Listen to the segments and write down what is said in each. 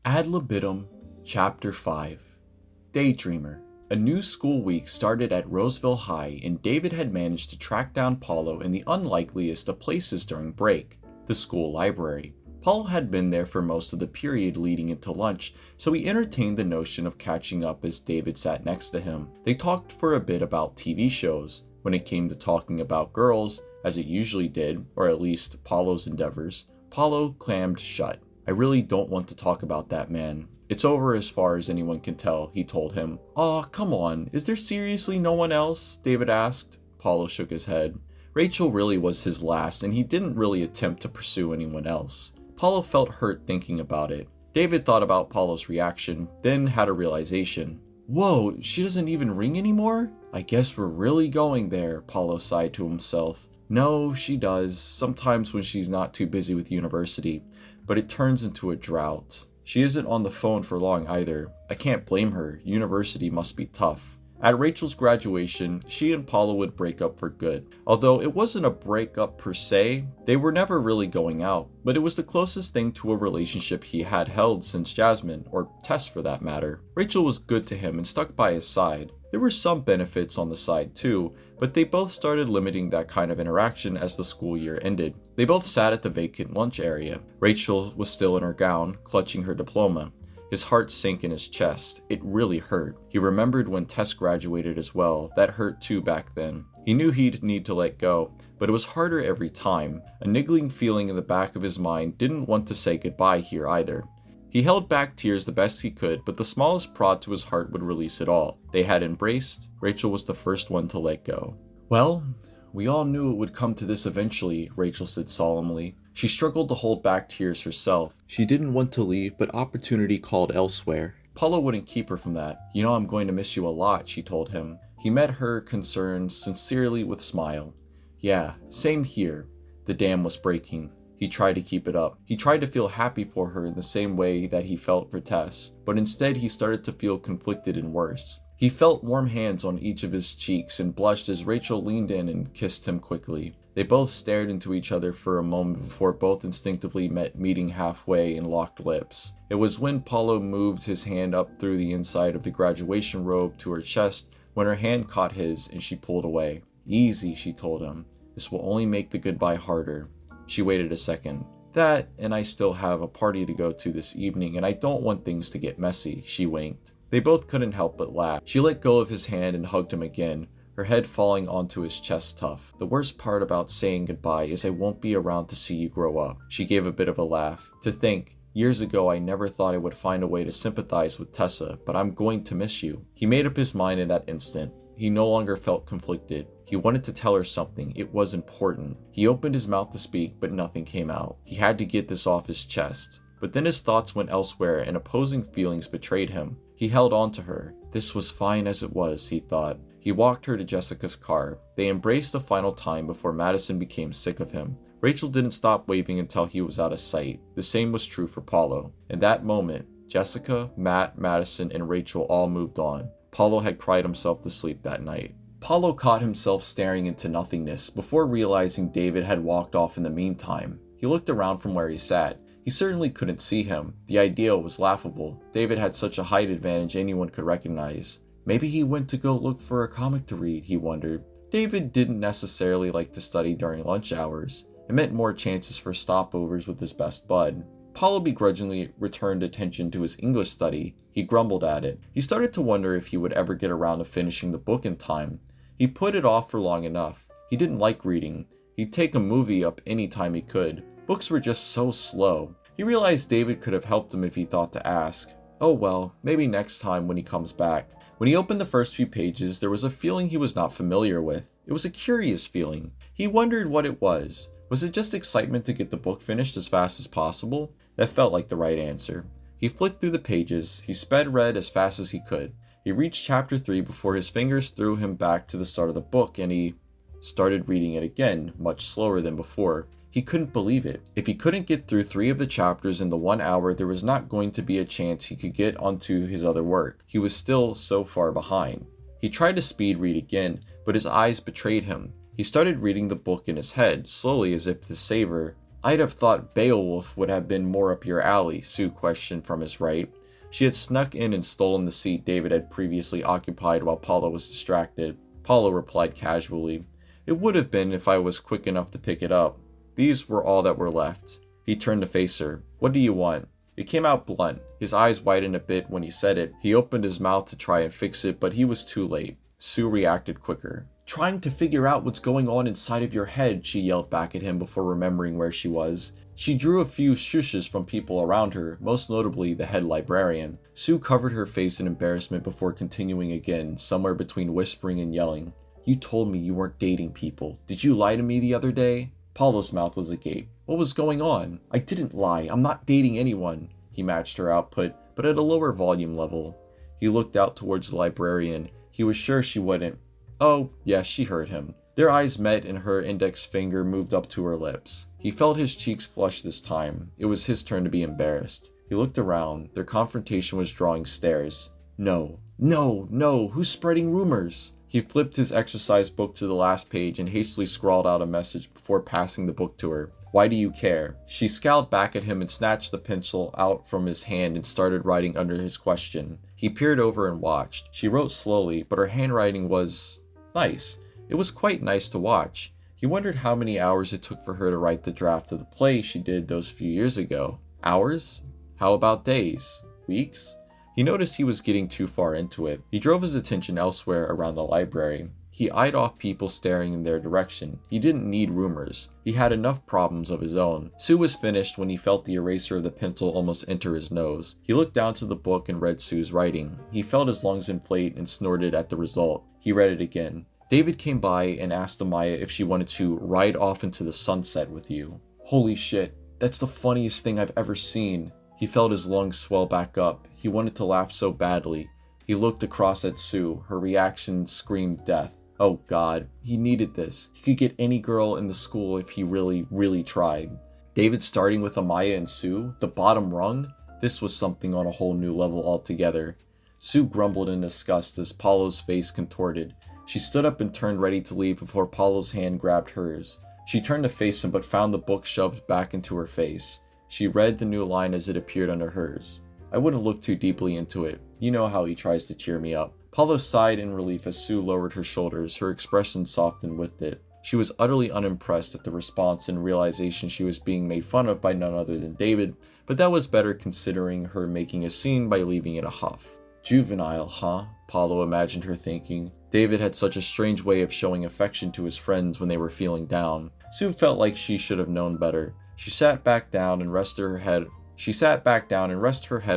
Ad Libitum, Chapter 5. Daydreamer. A new school week started at Roseville High, and David had managed to track down Paulo in the unlikeliest of places during break, the school library. Paulo had been there for most of the period leading into lunch, so he entertained the notion of catching up as David sat next to him. They talked for a bit about TV shows. When it came to talking about girls, as it usually did, or at least Paulo's endeavors, Paulo clammed shut. "I really don't want to talk about that, man. It's over as far as anyone can tell," he told him. "Aw, come on, is there seriously no one else?" David asked. Paulo shook his head. Rachel really was his last, and he didn't really attempt to pursue anyone else. Paulo felt hurt thinking about it. David thought about Paulo's reaction, then had a realization. "Whoa, she doesn't even ring anymore? I guess we're really going there," Paulo sighed to himself. "No, she does, sometimes when she's not too busy with university, but it turns into a drought. She isn't on the phone for long either. I can't blame her, university must be tough." At Rachel's graduation, she and Paulo would break up for good. Although it wasn't a breakup per se, they were never really going out, but it was the closest thing to a relationship he had held since Jasmine, or Tess for that matter. Rachel was good to him and stuck by his side. There were some benefits on the side too, but they both started limiting that kind of interaction as the school year ended. They both sat at the vacant lunch area. Rachel was still in her gown, clutching her diploma. His heart sank in his chest. It really hurt. He remembered when Tess graduated as well. That hurt too back then. He knew he'd need to let go, but it was harder every time. A niggling feeling in the back of his mind didn't want to say goodbye here either. He held back tears the best he could, but the smallest prod to his heart would release it all. They had embraced. Rachel was the first one to let go. "Well, we all knew it would come to this eventually," Rachel said solemnly. She struggled to hold back tears herself. She didn't want to leave, but opportunity called elsewhere. Paulo wouldn't keep her from that. "You know I'm going to miss you a lot," she told him. He met her concern sincerely with a smile. "Yeah, same here." The dam was breaking. He tried to keep it up. He tried to feel happy for her in the same way that he felt for Tess, but instead he started to feel conflicted and worse. He felt warm hands on each of his cheeks and blushed as Rachel leaned in and kissed him quickly. They both stared into each other for a moment before both instinctively met meeting halfway and locked lips. It was when Paulo moved his hand up through the inside of the graduation robe to her chest when her hand caught his and she pulled away. "Easy," she told him. "This will only make the goodbye harder." She waited a second. "That, and I still have a party to go to this evening, and I don't want things to get messy," she winked. They both couldn't help but laugh. She let go of his hand and hugged him again, her head falling onto his chest tough. "The worst part about saying goodbye is I won't be around to see you grow up." She gave a bit of a laugh. "To think, years ago I never thought I would find a way to sympathize with Tessa, but I'm going to miss you." He made up his mind in that instant. He no longer felt conflicted. He wanted to tell her something. It was important. He opened his mouth to speak, but nothing came out. He had to get this off his chest. But then his thoughts went elsewhere and opposing feelings betrayed him. He held on to her. This was fine as it was, he thought. He walked her to Jessica's car. They embraced the final time before Madison became sick of him. Rachel didn't stop waving until he was out of sight. The same was true for Paulo. In that moment, Jessica, Matt, Madison, and Rachel all moved on. Paulo had cried himself to sleep that night. Paulo caught himself staring into nothingness before realizing David had walked off in the meantime. He looked around from where he sat. He certainly couldn't see him. The idea was laughable. David had such a height advantage anyone could recognize. Maybe he went to go look for a comic to read, he wondered. David didn't necessarily like to study during lunch hours. It meant more chances for stopovers with his best bud. Paulo begrudgingly returned attention to his English study. He grumbled at it. He started to wonder if he would ever get around to finishing the book in time. He put it off for long enough. He didn't like reading. He'd take a movie up any time he could. Books were just so slow. He realized David could have helped him if he thought to ask. Oh well, maybe next time when he comes back. When he opened the first few pages, there was a feeling he was not familiar with. It was a curious feeling. He wondered what it was. Was it just excitement to get the book finished as fast as possible? That felt like the right answer. He flicked through the pages. He sped read as fast as he could. He reached chapter 3 before his fingers threw him back to the start of the book, and he started reading it again, much slower than before. He couldn't believe it. If he couldn't get through 3 of the chapters in the 1 hour, there was not going to be a chance he could get onto his other work. He was still so far behind. He tried to speed read again, but his eyes betrayed him. He started reading the book in his head, slowly as if to savor. I'd have thought Beowulf would have been more up your alley, Sue questioned from his right. She had snuck in and stolen the seat David had previously occupied while Paulo was distracted. Paulo replied casually, "It would have been if I was quick enough to pick it up." These were all that were left. He turned to face her. "What do you want?" It came out blunt. His eyes widened a bit when he said it. He opened his mouth to try and fix it, but he was too late. Sue reacted quicker. "Trying to figure out what's going on inside of your head," she yelled back at him before remembering where she was. She drew a few shushes from people around her, most notably the head librarian. Sue covered her face in embarrassment before continuing again, somewhere between whispering and yelling. "You told me you weren't dating people. Did you lie to me the other day?" Paulo's mouth was agape. What was going on? "I didn't lie. I'm not dating anyone." He matched her output, but at a lower volume level. He looked out towards the librarian. He was sure she wouldn't. Oh, yes, she heard him. Their eyes met and her index finger moved up to her lips. He felt his cheeks flush this time. It was his turn to be embarrassed. He looked around. Their confrontation was drawing stares. No, who's spreading rumors? He flipped his exercise book to the last page and hastily scrawled out a message before passing the book to her. "Why do you care?" She scowled back at him and snatched the pencil out from his hand and started writing under his question. He peered over and watched. She wrote slowly, but her handwriting was nice. It was quite nice to watch. He wondered how many hours it took for her to write the draft of the play she did those few years ago. Hours? How about days? Weeks? He noticed he was getting too far into it. He drove his attention elsewhere around the library. He eyed off people staring in their direction. He didn't need rumors. He had enough problems of his own. Sue was finished when he felt the eraser of the pencil almost enter his nose. He looked down to the book and read Sue's writing. He felt his lungs inflate and snorted at the result. He read it again. David came by and asked Amaya if she wanted to ride off into the sunset with you. Holy shit, that's the funniest thing I've ever seen. He felt his lungs swell back up. He wanted to laugh so badly. He looked across at Sue. Her reaction screamed death. Oh God, he needed this. He could get any girl in the school if he really tried. David starting with Amaya and Sue, the bottom rung? This was something on a whole new level altogether. Sue grumbled in disgust as Paulo's face contorted. She stood up and turned ready to leave before Paulo's hand grabbed hers. She turned to face him but found the book shoved back into her face. She read the new line as it appeared under hers. I wouldn't look too deeply into it. You know how he tries to cheer me up. Paulo sighed in relief as Sue lowered her shoulders. Her expression softened with it. She was utterly unimpressed at the response and realization she was being made fun of by none other than David, but that was better considering her making a scene by leaving in a huff. Juvenile, huh? Paulo imagined her thinking. David had such a strange way of showing affection to his friends when they were feeling down. Sue felt like she should have known better. She sat back down and rested her head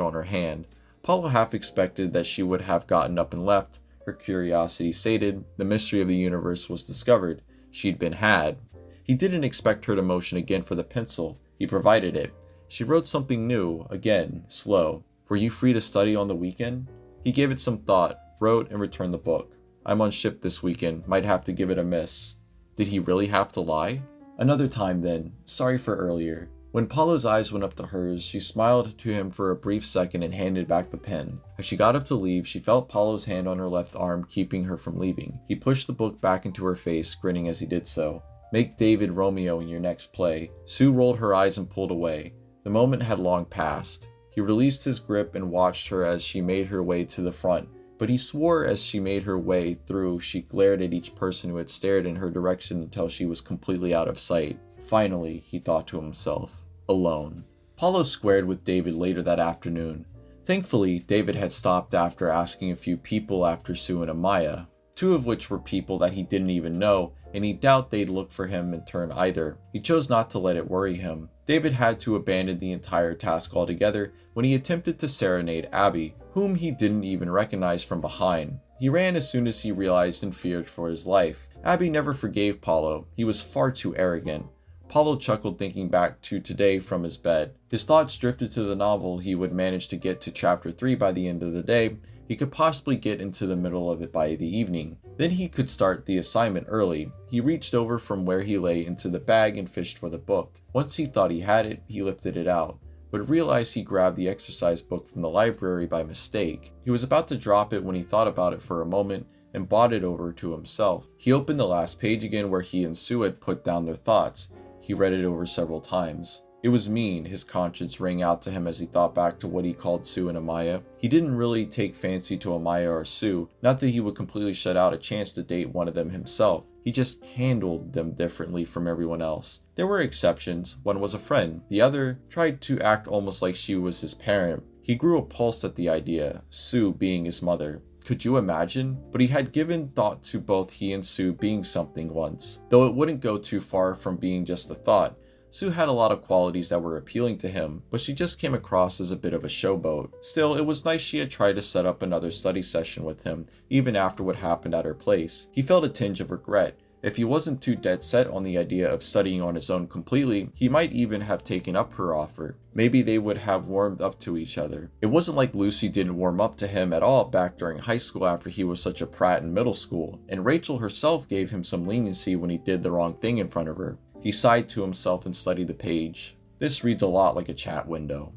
on her hand. Paulo half expected that she would have gotten up and left. Her curiosity sated. The mystery of the universe was discovered. She'd been had. He didn't expect her to motion again for the pencil. He provided it. She wrote something new, again, slow. Were you free to study on the weekend? He gave it some thought, wrote and returned the book. I'm on ship this weekend. Might have to give it a miss. Did he really have to lie? Another time then. Sorry for earlier. When Paulo's eyes went up to hers, she smiled to him for a brief second and handed back the pen. As she got up to leave, she felt Paulo's hand on her left arm keeping her from leaving. He pushed the book back into her face, grinning as he did so. Make David Romeo in your next play. Sue rolled her eyes and pulled away. The moment had long passed. He released his grip and watched her as she made her way to the front. But he swore as she made her way through, she glared at each person who had stared in her direction until she was completely out of sight. Finally, he thought to himself, alone. Paulo squared with David later that afternoon. Thankfully, David had stopped after asking a few people after Sue and Amaya, two of which were people that he didn't even know, and he doubted they'd look for him in turn either. He chose not to let it worry him. David had to abandon the entire task altogether when he attempted to serenade Abby, whom he didn't even recognize from behind. He ran as soon as he realized and feared for his life. Abby never forgave Paulo. He was far too arrogant. Paulo chuckled thinking back to today from his bed. His thoughts drifted to the novel he would manage to get to chapter 3 by the end of the day. He could possibly get into the middle of it by the evening. Then he could start the assignment early. He reached over from where he lay into the bag and fished for the book. Once he thought he had it, he lifted it out, but realized he grabbed the exercise book from the library by mistake. He was about to drop it when he thought about it for a moment and bought it over to himself. He opened the last page again where he and Sue had put down their thoughts. He read it over several times. It was mean, his conscience rang out to him as he thought back to what he called Sue and Amaya. He didn't really take fancy to Amaya or Sue, not that he would completely shut out a chance to date one of them himself. He just handled them differently from everyone else. There were exceptions. One was a friend. The other tried to act almost like she was his parent. He grew appalled at the idea, Sue being his mother. Could you imagine? But he had given thought to both he and Sue being something once, though it wouldn't go too far from being just a thought. Sue had a lot of qualities that were appealing to him, but she just came across as a bit of a showboat. Still, it was nice she had tried to set up another study session with him, even after what happened at her place. He felt a tinge of regret. If he wasn't too dead set on the idea of studying on his own completely, he might even have taken up her offer. Maybe they would have warmed up to each other. It wasn't like Lucy didn't warm up to him at all back during high school after he was such a prat in middle school, and Rachel herself gave him some leniency when he did the wrong thing in front of her. He sighed to himself and studied the page. This reads a lot like a chat window.